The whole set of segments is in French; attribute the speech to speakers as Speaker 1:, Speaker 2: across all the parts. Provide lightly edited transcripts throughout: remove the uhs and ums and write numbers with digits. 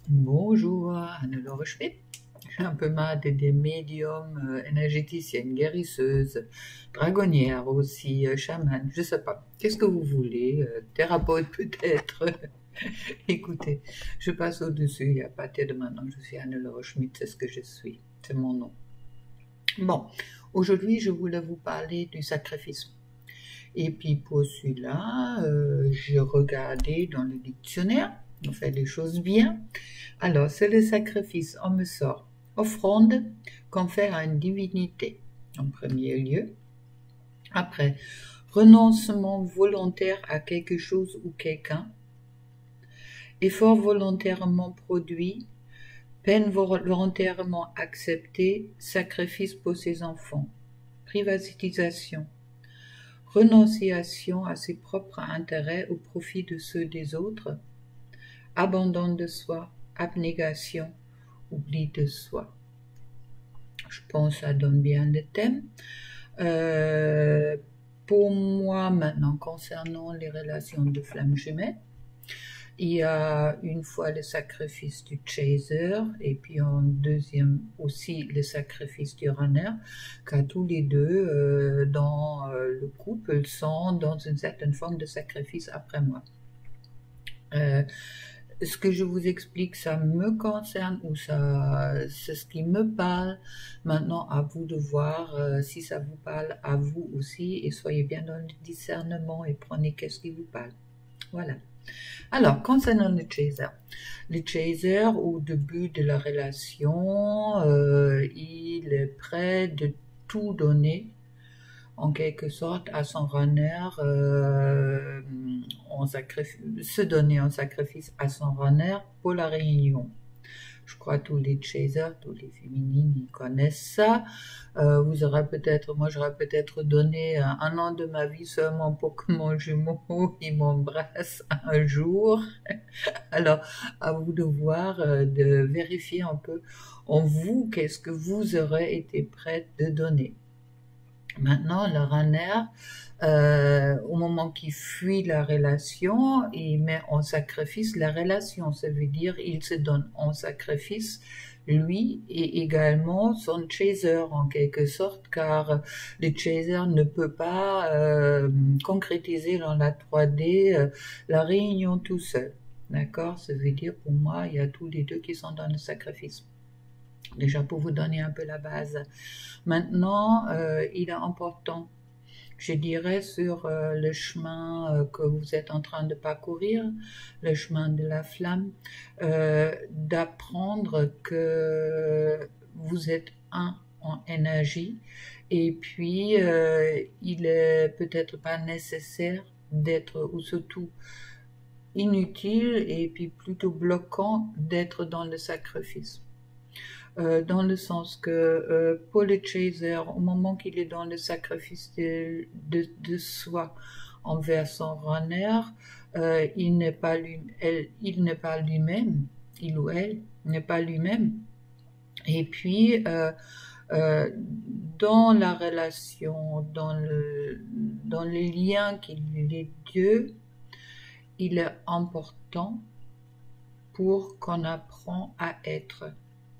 Speaker 1: Bonjour, Anne-Laure Schmidt. J'ai un peu marre des médiums, énergéticiennes, guérisseuses, dragonnières aussi, chamanes, je sais pas. Qu'est-ce que vous voulez? Thérapeute peut-être? Écoutez, je passe au-dessus, il y a pas de maintenant, je suis Anne-Laure Schmidt, c'est ce que je suis, c'est mon nom. Bon, aujourd'hui je voulais vous parler du sacrifice. Et puis pour celui-là, j'ai regardé dans le dictionnaire, on fait les choses bien. Alors, c'est le sacrifice, on me sort. Offrande qu'on fait à une divinité, en premier lieu. Après, renoncement volontaire à quelque chose ou quelqu'un. Effort volontairement produit. Peine volontairement acceptée. Sacrifice pour ses enfants. Privatisation. Renonciation à ses propres intérêts au profit de ceux des autres. Abandon de soi. Abnégation. Oubli de soi. Je pense que ça donne bien le thème. Pour moi, maintenant, concernant les relations de flammes jumelles, il y a une fois le sacrifice du chaser et puis en deuxième aussi le sacrifice du runner, car tous les deux dans le couple sont dans une certaine forme de sacrifice après moi. Ce que je vous explique, ça me concerne ou ça, c'est ce qui me parle. Maintenant, à vous de voir si ça vous parle à vous aussi et soyez bien dans le discernement et prenez qu'est-ce qui vous parle. Voilà. Alors, concernant le chaser au début de la relation, il est prêt de tout donner en quelque sorte à son runner, se donner en sacrifice à son runner pour la réunion. Je crois que tous les chasers, tous les féminines, ils connaissent ça. Vous aurez peut-être, moi j'aurais peut-être donné un an de ma vie seulement pour que mon jumeau il m'embrasse un jour. Alors, à vous de voir, de vérifier un peu en vous qu'est-ce que vous aurez été prête de donner. Maintenant, le runner, au moment qu'il fuit la relation, il met en sacrifice la relation. Ça veut dire il se donne en sacrifice lui et également son chaser en quelque sorte, car le chaser ne peut pas concrétiser dans la 3D la réunion tout seul. D'accord? Ça veut dire pour moi, il y a tous les deux qui sont dans le sacrifice. Déjà pour vous donner un peu la base. Maintenant, il est important, je dirais, sur le chemin que vous êtes en train de parcourir, le chemin de la flamme, d'apprendre que vous êtes un en énergie et puis il est peut-être pas nécessaire d'être, ou surtout inutile et puis plutôt bloquant d'être dans le sacrifice. Dans le sens que pour le chaser, au moment qu'il est dans le sacrifice de soi envers son runner, il n'est pas lui-même, il ou elle n'est pas lui-même. Et puis, dans la relation, dans les liens qu'il les deux, il est important pour qu'on apprend à être.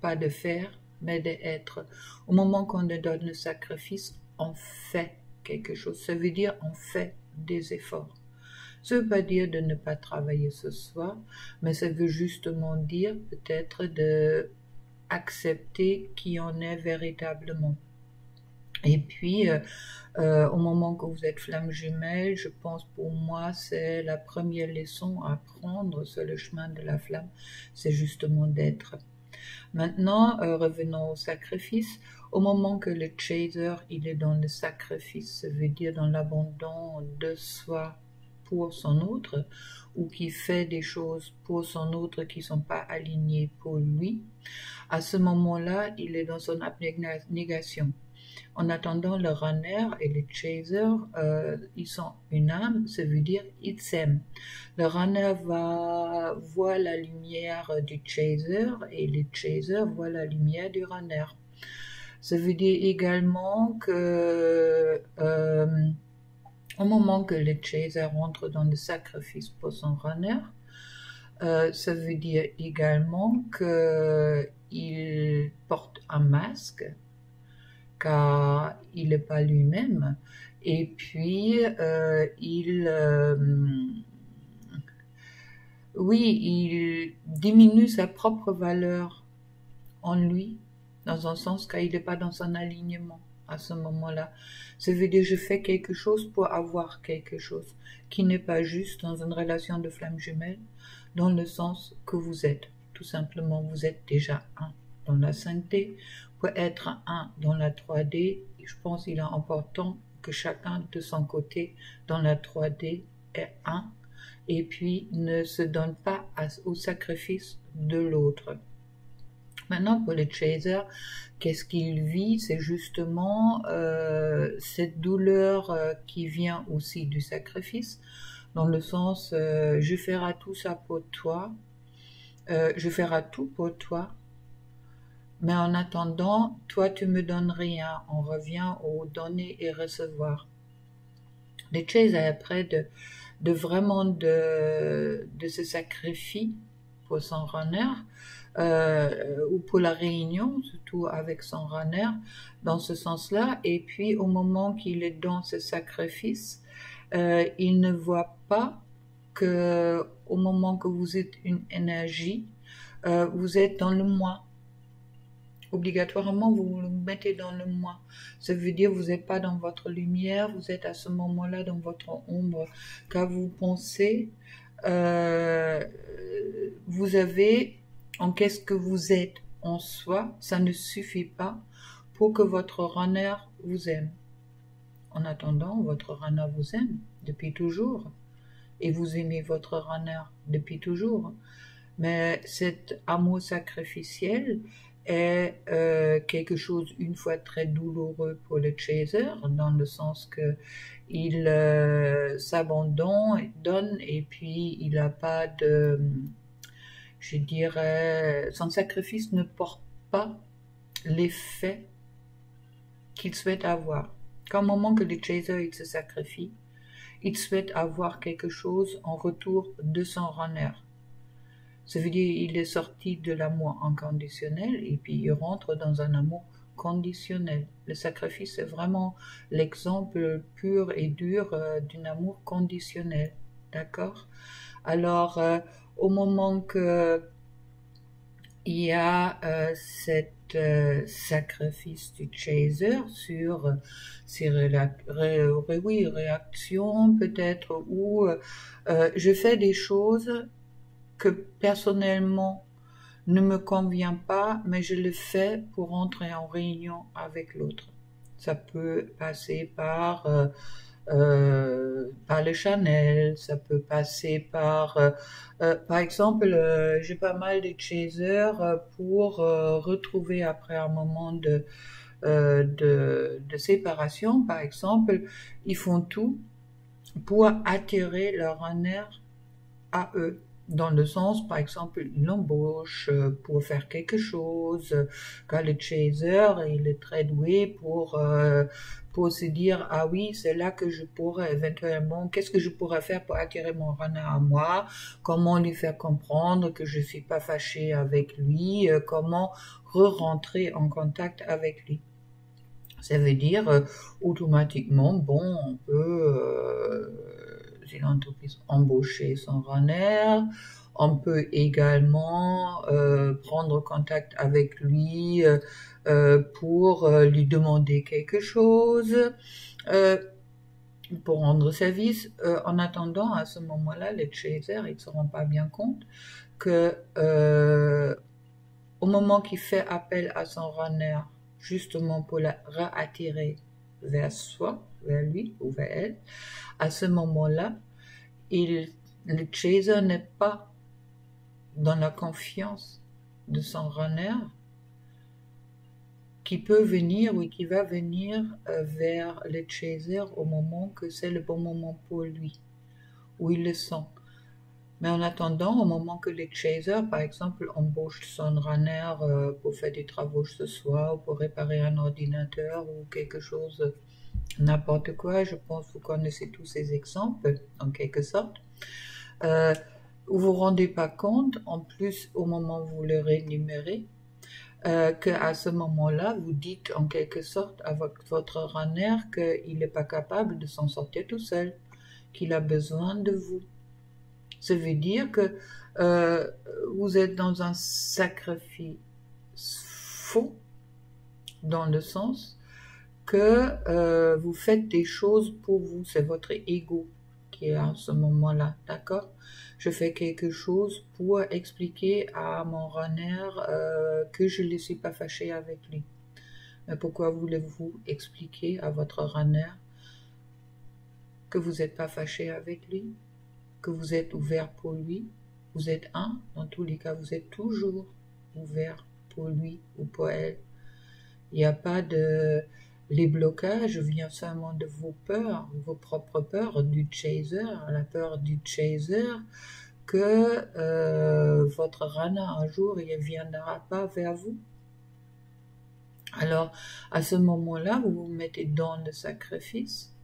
Speaker 1: Pas de faire, mais d'être. Au moment qu'on donne le sacrifice, on fait quelque chose. Ça veut dire on fait des efforts. Ça ne veut pas dire de ne pas travailler ce soir, mais ça veut justement dire peut-être de accepter qui on est véritablement. Et puis, au moment que vous êtes flamme jumelle, je pense pour moi, c'est la première leçon à prendre sur le chemin de la flamme, c'est justement d'être. Maintenant, revenons au sacrifice. Au moment que le chaser, il est dans le sacrifice, ça veut dire dans l'abandon de soi pour son autre, ou qui fait des choses pour son autre qui ne sont pas alignées pour lui, à ce moment-là, il est dans son abnégation. En attendant, le runner et le chaser, ils sont une âme, ça veut dire ils s'aiment. Le runner va voir la lumière du chaser et le chaser voit la lumière du runner. Ça veut dire également que au moment que le chaser rentre dans le sacrifice pour son runner, Ça veut dire également qu'il porte un masque, car il n'est pas lui-même. Et puis, il diminue sa propre valeur en lui, dans un sens car il n'est pas dans son alignement à ce moment-là. Ça veut dire je fais quelque chose pour avoir quelque chose, qui n'est pas juste dans une relation de flamme jumelle, dans le sens que vous êtes. Tout simplement, vous êtes déjà un dans la 5D. Pour être un dans la 3D, je pense qu'il est important que chacun de son côté dans la 3D est un, et puis ne se donne pas au sacrifice de l'autre. Maintenant, pour le chaser, qu'est-ce qu'il vit? C'est justement cette douleur qui vient aussi du sacrifice, dans le sens je ferai tout ça pour toi, je ferai tout pour toi, mais en attendant, toi tu me donnes rien. On revient au donner et recevoir. Le chaser est près de vraiment de ce sacrifice pour son runner, ou pour la réunion, surtout avec son runner, dans ce sens-là. Et puis, au moment qu'il est dans ce sacrifice, il ne voit pas que au moment que vous êtes une énergie, vous êtes dans le moi. Obligatoirement, vous vous mettez dans le moi. Ça veut dire que vous n'êtes pas dans votre lumière, vous êtes à ce moment-là dans votre ombre, car vous pensez, vous avez, en qu'est-ce que vous êtes en soi, ça ne suffit pas pour que votre runner vous aime. En attendant, votre runner vous aime depuis toujours, et vous aimez votre runner depuis toujours. Mais cet amour sacrificiel est quelque chose une fois très douloureux pour le chaser, dans le sens que il s'abandonne, donne, et puis il n'a pas de, je dirais, son sacrifice ne porte pas l'effet qu'il souhaite avoir. Qu'au moment que le chaser il se sacrifie, il souhaite avoir quelque chose en retour de son runner. Ça veut dire qu'il est sorti de l'amour inconditionnel et puis il rentre dans un amour conditionnel. Le sacrifice est vraiment l'exemple pur et dur d'un amour conditionnel. D'accord? Alors, au moment que il y a cet sacrifice du chaser sur ses réactions peut-être, où je fais des choses que personnellement ne me convient pas, mais je le fais pour entrer en réunion avec l'autre. Ça peut passer par le Chanel, ça peut passer par exemple, j'ai pas mal de chasers pour retrouver après un moment de séparation, par exemple, ils font tout pour attirer leur runner à eux. Dans le sens, par exemple, une embauche pour faire quelque chose, quand le chaser, il est très doué pour se dire, ah oui, c'est là que je pourrais éventuellement, qu'est-ce que je pourrais faire pour attirer mon runner à moi, comment lui faire comprendre que je suis pas fâchée avec lui, comment re-rentrer en contact avec lui. Ça veut dire, automatiquement, bon, on peut, si l'entreprise embaucher son runner, on peut également prendre contact avec lui pour lui demander quelque chose, pour rendre service. En attendant, à ce moment-là, les chasers, ils ne se rendent pas bien compte que au moment qu'il fait appel à son runner, justement pour la réattirer vers soi, vers lui ou vers elle, à ce moment-là, le chaser n'est pas dans la confiance de son runner qui peut venir ou qui va venir vers le chaser au moment que c'est le bon moment pour lui, où il le sent. Mais en attendant, au moment que le chaser, par exemple, embauche son runner pour faire des travaux ce soir, ou pour réparer un ordinateur ou quelque chose, n'importe quoi, je pense que vous connaissez tous ces exemples, en quelque sorte. vous vous rendez pas compte, en plus au moment où vous le rémunérez, qu'à ce moment-là, vous dites en quelque sorte à votre runner qu'il n'est pas capable de s'en sortir tout seul, qu'il a besoin de vous. Ça veut dire que vous êtes dans un sacrifice faux, dans le sens que vous faites des choses pour vous, c'est votre ego qui est à ce moment-là, d'accord? Je fais quelque chose pour expliquer à mon runner que je ne suis pas fâchée avec lui. Mais pourquoi voulez-vous expliquer à votre runner que vous n'êtes pas fâché avec lui, que vous êtes ouvert pour lui? Vous êtes un, dans tous les cas, vous êtes toujours ouvert pour lui ou pour elle. Il n'y a pas de... Les blocages viennent seulement de vos peurs, vos propres peurs, du chaser, la peur du chaser, que votre rana un jour il ne viendra pas vers vous. Alors, à ce moment-là, vous vous mettez dans le sacrifice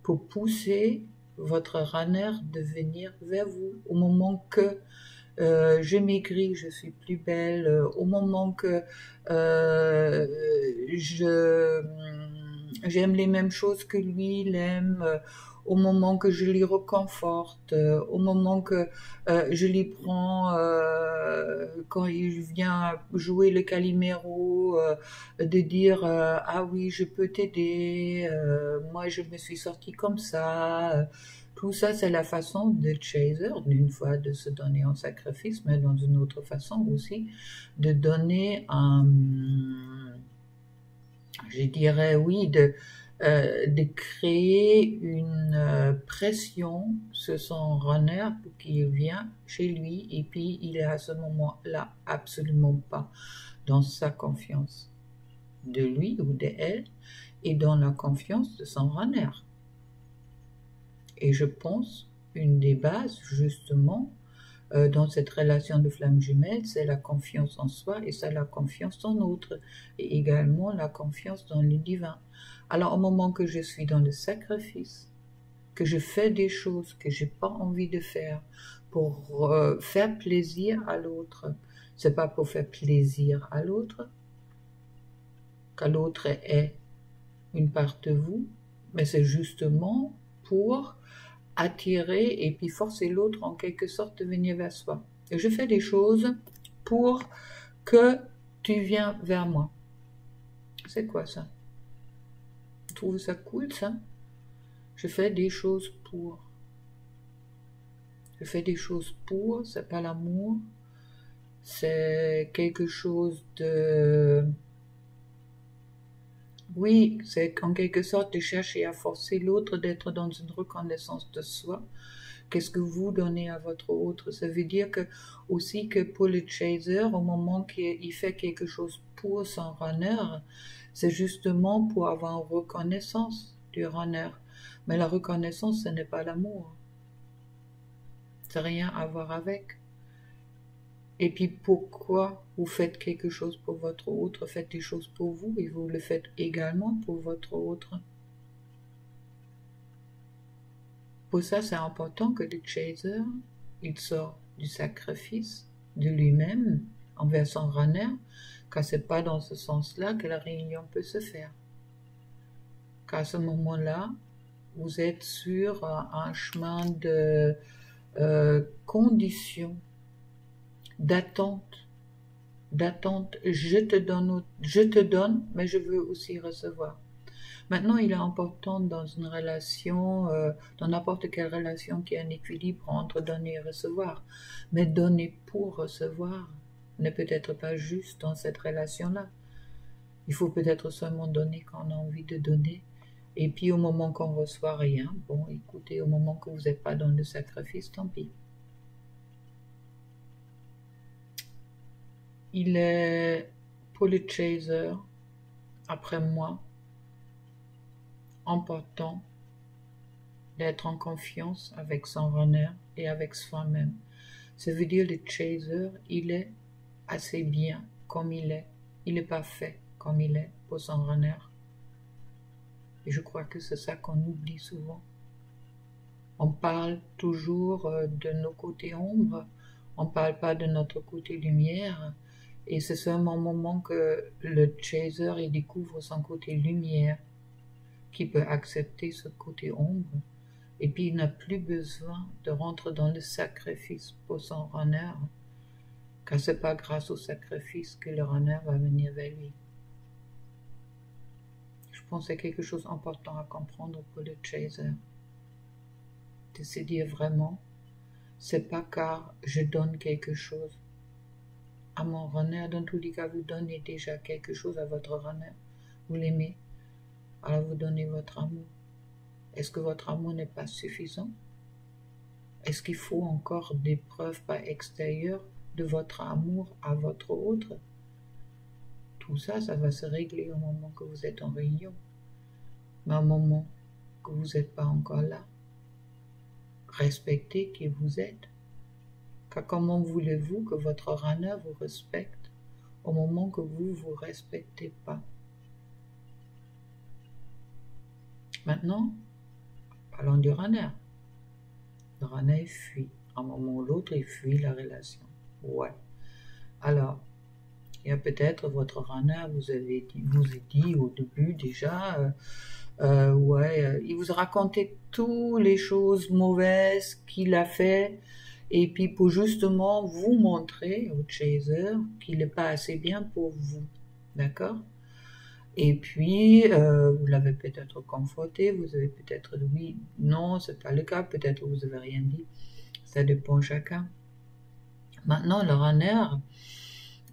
Speaker 1: pour pousser votre runner de venir vers vous. Au moment que je maigris, je suis plus belle, au moment que j'aime les mêmes choses que lui, il aime, au moment que je lui reconforte, au moment que je lui prends, quand il vient jouer le Calimero, de dire ah oui, je peux t'aider, moi je me suis sortie comme ça. Tout ça, c'est la façon de chaser, d'une fois, de se donner en sacrifice, mais dans une autre façon aussi, de donner un, je dirais oui, de créer une pression sur son runner pour qu'il vienne chez lui, et puis il est à ce moment-là absolument pas dans sa confiance de lui ou de elle, et dans la confiance de son runner. Et je pense, une des bases, justement, dans cette relation de flamme jumelle, c'est la confiance en soi et c'est la confiance en l'autre, et également la confiance dans le divin. Alors, au moment que je suis dans le sacrifice, que je fais des choses que j'ai pas envie de faire pour faire plaisir à l'autre, c'est pas pour faire plaisir à l'autre, qu'à l'autre est une part de vous, mais c'est justement pour attirer et puis forcer l'autre en quelque sorte de venir vers soi. Et je fais des choses pour que tu viennes vers moi. C'est quoi ça? Vous trouvez ça cool ça? Je fais des choses pour. Je fais des choses pour, c'est pas l'amour, c'est quelque chose de... Oui, c'est en quelque sorte de chercher à forcer l'autre d'être dans une reconnaissance de soi. Qu'est-ce que vous donnez à votre autre? Ça veut dire que aussi que pour le chaser, au moment qu'il fait quelque chose pour son runner, c'est justement pour avoir une reconnaissance du runner. Mais la reconnaissance, ce n'est pas l'amour. Ça n'a rien à voir avec. Et puis pourquoi vous faites quelque chose pour votre autre, faites des choses pour vous et vous le faites également pour votre autre. Pour ça, c'est important que le chaser, il sort du sacrifice de lui-même envers son runner, car c'est pas dans ce sens-là que la réunion peut se faire. Car à ce moment-là, vous êtes sur un chemin de conditions, d'attente, je te donne, mais je veux aussi recevoir. Maintenant, il est important dans une relation, dans n'importe quelle relation, qu'il y ait un équilibre entre donner et recevoir. Mais donner pour recevoir n'est peut-être pas juste dans cette relation-là. Il faut peut-être seulement donner quand on a envie de donner. Et puis au moment qu'on reçoit rien, bon, écoutez, au moment que vous n'êtes pas dans le sacrifice, tant pis. Il est, pour le chaser, après moi, important d'être en confiance avec son runner et avec soi-même. Ça veut dire le chaser, il est assez bien comme il est. Il est parfait comme il est pour son runner. Et je crois que c'est ça qu'on oublie souvent. On parle toujours de nos côtés ombres, on ne parle pas de notre côté lumière. Et c'est seulement au moment que le chaser il découvre son côté lumière qu'il peut accepter ce côté ombre. Et puis il n'a plus besoin de rentrer dans le sacrifice pour son runner, car ce n'est pas grâce au sacrifice que le runner va venir vers lui. Je pense que c'est quelque chose d'important à comprendre pour le chaser. De se dire vraiment, c'est pas car je donne quelque chose à mon runner, dans tous les cas vous donnez déjà quelque chose à votre runner, vous l'aimez, alors vous donnez votre amour. Est-ce que votre amour n'est pas suffisant? Est-ce qu'il faut encore des preuves par extérieures de votre amour à votre autre? Tout ça, ça va se régler au moment que vous êtes en réunion. Mais au moment que vous n'êtes pas encore là, respectez qui vous êtes. Car comment voulez-vous que votre runner vous respecte au moment que vous ne vous respectez pas? Maintenant, parlons du runner. Le runner fuit. À un moment ou l'autre, il fuit la relation. Ouais. Alors, il y a peut-être votre runner vous a dit au début déjà, il vous a raconté toutes les choses mauvaises qu'il a fait, et puis pour justement vous montrer au chaser qu'il n'est pas assez bien pour vous. D'accord? Et puis, vous l'avez peut-être conforté, vous avez peut-être dit oui, non, c'est pas le cas, peut-être vous avez rien dit. Ça dépend chacun. Maintenant, le runner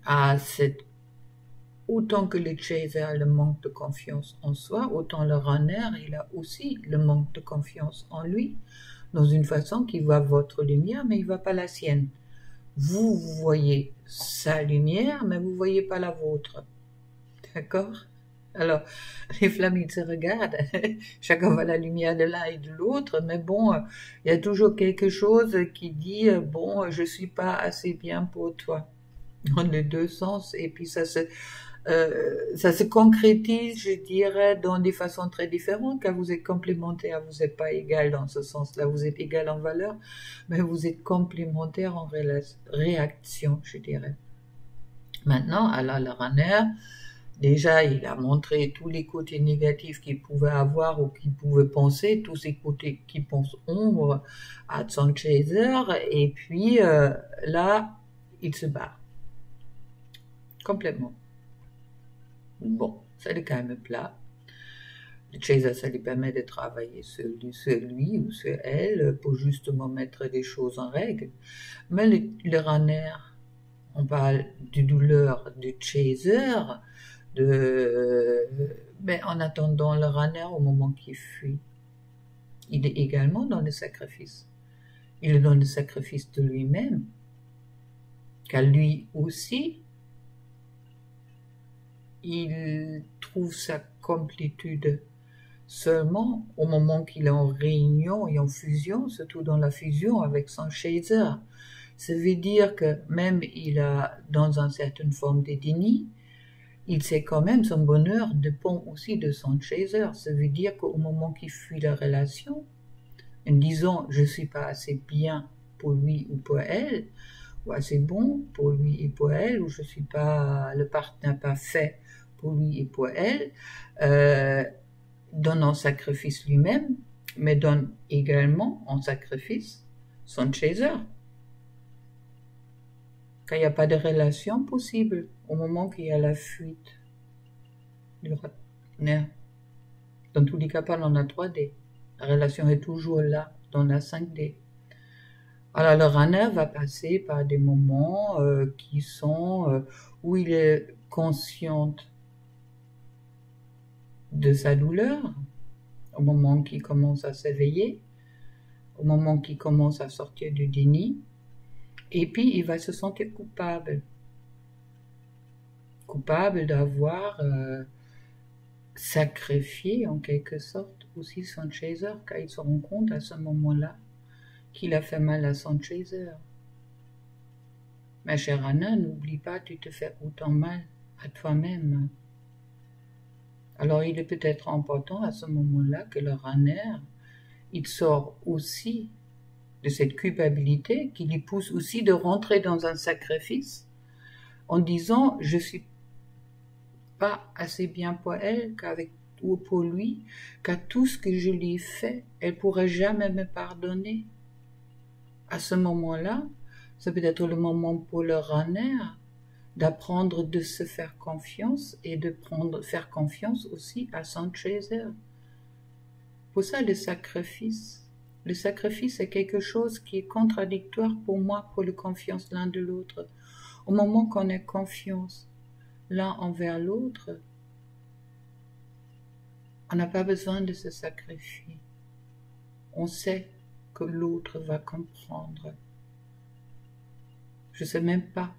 Speaker 1: a autant que le chaser a le manque de confiance en soi, autant le runner, il a aussi le manque de confiance en lui, dans une façon qui voit votre lumière, mais il ne voit pas la sienne. Vous voyez sa lumière, mais vous ne voyez pas la vôtre. D'accord? Alors, les flammes, ils se regardent, chacun voit la lumière de l'un et de l'autre, mais bon, il y a toujours quelque chose qui dit, bon, je suis pas assez bien pour toi, dans les deux sens, et puis ça se concrétise, je dirais, dans des façons très différentes, car vous êtes complémentaires, vous n'êtes pas égal dans ce sens-là, vous êtes égal en valeur, mais vous êtes complémentaires en réaction, je dirais. Maintenant, alors le runner, déjà, il a montré tous les côtés négatifs qu'il pouvait avoir ou qu'il pouvait penser, tous ces côtés qui pensent ombre à son chaser, et puis là, il se barre. Complètement. Bon, ça le calme plat. Le chaser, ça lui permet de travailler sur lui ou sur elle pour justement mettre les choses en règle. Mais le runner, on parle de douleur du chaser, mais en attendant le runner au moment qu'il fuit, il est également dans le sacrifice. Il est dans le sacrifice de lui-même, car lui aussi, il trouve sa complétude seulement au moment qu'il est en réunion et en fusion, surtout dans la fusion avec son chaser. Ça veut dire que même il a dans une certaine forme de déni, il sait quand même son bonheur dépend aussi de son chaser. Ça veut dire qu'au moment qu'il fuit la relation, en disant je suis pas assez bien pour lui ou pour elle, ou assez bon pour lui et pour elle, ou je suis pas, le partenaire pas fait pour lui et pour elle, donne en sacrifice lui-même, mais donne également en sacrifice son chaser. Quand il n'y a pas de relation possible, au moment qu'il y a la fuite du runner. Dans tous les cas, pas dans la 3D. La relation est toujours là, dans la 5D. Alors, le runner va passer par des moments qui sont où il est conscient de sa douleur, au moment qu'il commence à s'éveiller, au moment qu'il commence à sortir du déni, et puis il va se sentir coupable d'avoir sacrifié en quelque sorte aussi son chaser, car il se rend compte à ce moment-là qu'il a fait mal à son chaser. Ma chère Anna, n'oublie pas, tu te fais autant mal à toi-même. Alors il est peut-être important à ce moment-là que le runner il sort aussi de cette culpabilité qui lui pousse aussi de rentrer dans un sacrifice en disant « je suis pas assez bien pour elle ou pour lui, qu'à tout ce que je lui ai fait, elle pourrait jamais me pardonner. » À ce moment-là, ça peut être le moment pour le runner d'apprendre de se faire confiance et de faire confiance aussi à son chaser. Pour ça, le sacrifice est quelque chose qui est contradictoire pour moi, pour la confiance l'un de l'autre. Au moment qu'on a confiance l'un envers l'autre, on n'a pas besoin de se sacrifier. On sait que l'autre va comprendre. Je ne sais même pas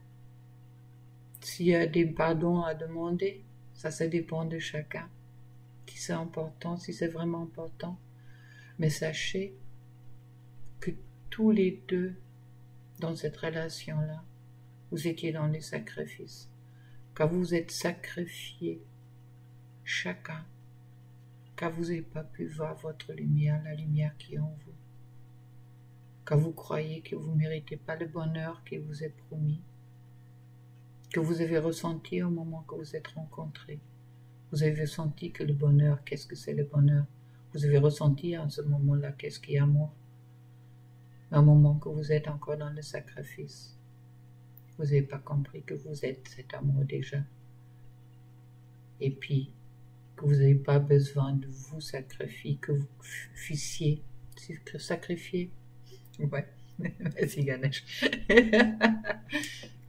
Speaker 1: s'il y a des pardons à demander. Ça dépend de chacun. Si c'est important, si c'est vraiment important. Mais sachez que tous les deux, dans cette relation-là, vous étiez dans les sacrifices. Quand vous êtes sacrifiés, chacun, quand vous n'avez pas pu voir votre lumière, la lumière qui est en vous. Quand vous croyez que vous ne méritez pas le bonheur qui vous est promis, que vous avez ressenti au moment que vous êtes rencontrés. Vous avez senti que le bonheur, qu'est-ce que c'est le bonheur? Vous avez ressenti à ce moment-là qu'est-ce qui est amour? Un moment que vous êtes encore dans le sacrifice. Vous n'avez pas compris que vous êtes cet amour déjà. Et puis, que vous n'avez pas besoin de vous sacrifier, que vous fussiez sacrifier. Ouais, merci Ganesh.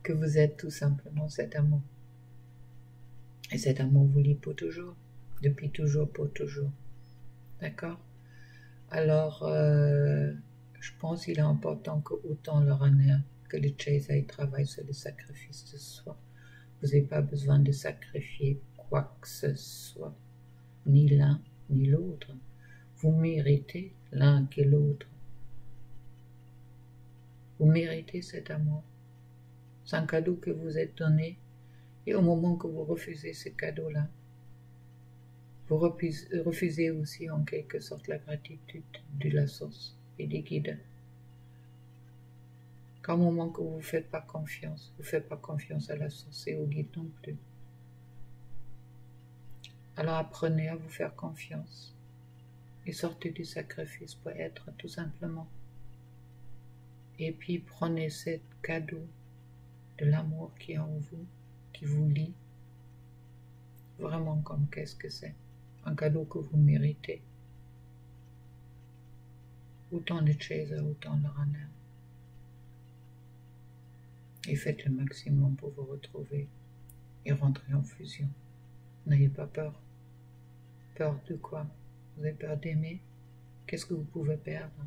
Speaker 1: Que vous êtes tout simplement cet amour. Et cet amour vous lie pour toujours, depuis toujours, pour toujours. D'accord? Alors, je pense qu'il est important que autant le runner que le chaser travaille sur le sacrifice de soi. Vous n'avez pas besoin de sacrifier quoi que ce soit, ni l'un ni l'autre. Vous méritez l'un que l'autre. Vous méritez cet amour. C'est un cadeau que vous êtes donné. Et au moment que vous refusez ce cadeau-là, vous refusez aussi en quelque sorte la gratitude de la source et des guides. Qu'au moment que vous ne faites pas confiance, vous ne faites pas confiance à la source et aux guides non plus. Alors apprenez à vous faire confiance et sortez du sacrifice pour être tout simplement. Et puis prenez ce cadeau de l'amour qui est en vous, qui vous lie, vraiment comme qu'est-ce que c'est, un cadeau que vous méritez. Autant le chaser, autant le runner. Et faites le maximum pour vous retrouver et rentrer en fusion. N'ayez pas peur. Peur de quoi? Vous avez peur d'aimer? Qu'est-ce que vous pouvez perdre?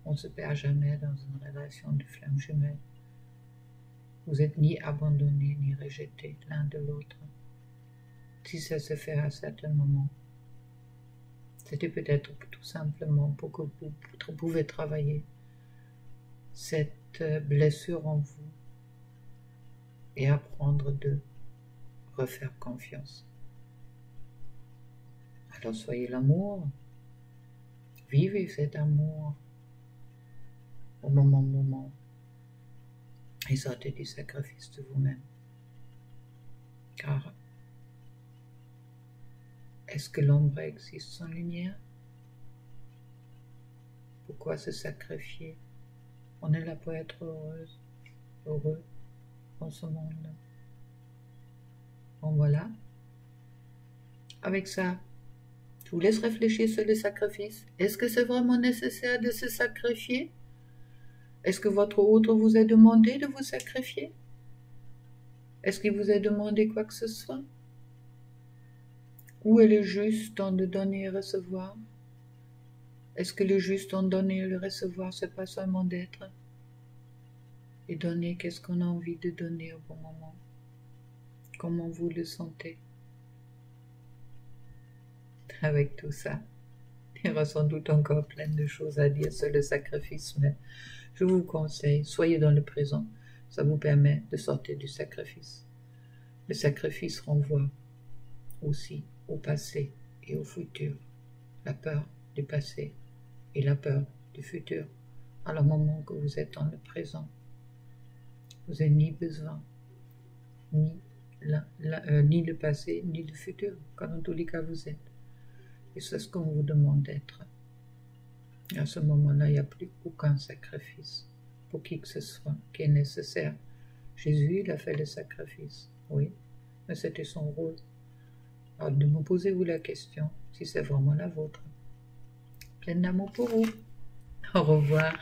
Speaker 1: On ne se perd jamais dans une relation de flamme jumelle. Vous n'êtes ni abandonné ni rejeté l'un de l'autre. Si ça se fait à certains moments, c'était peut-être tout simplement pour que vous pouvez travailler cette blessure en vous et apprendre de refaire confiance. Alors soyez l'amour, vivez cet amour au moment et sortez du sacrifice de vous-même. Car est-ce que l'ombre existe sans lumière? Pourquoi se sacrifier? On est là pour être heureux dans ce monde. Bon voilà. Avec ça, je vous laisse réfléchir sur le sacrifice. Est-ce que c'est vraiment nécessaire de se sacrifier? Est-ce que votre autre vous a demandé de vous sacrifier? Est-ce qu'il vous a demandé quoi que ce soit? Où est le juste dans de donner et recevoir? Est-ce que le juste dans donner et le recevoir, c'est pas seulement d'être? Et donner, qu'est-ce qu'on a envie de donner au bon moment? Comment vous le sentez? Avec tout ça, il y aura sans doute encore plein de choses à dire sur le sacrifice, mais je vous conseille, soyez dans le présent, ça vous permet de sortir du sacrifice. Le sacrifice renvoie aussi au passé et au futur. La peur du passé et la peur du futur. À le moment que vous êtes dans le présent, vous n'avez ni besoin, ni le passé, ni le futur, car dans tous les cas vous êtes. Et c'est ce qu'on vous demande d'être. À ce moment-là, il n'y a plus aucun sacrifice pour qui que ce soit qui est nécessaire. Jésus, il a fait le sacrifice, oui, mais c'était son rôle. Alors, de me posez-vous la question si c'est vraiment la vôtre. Plein d'amour pour vous. Au revoir.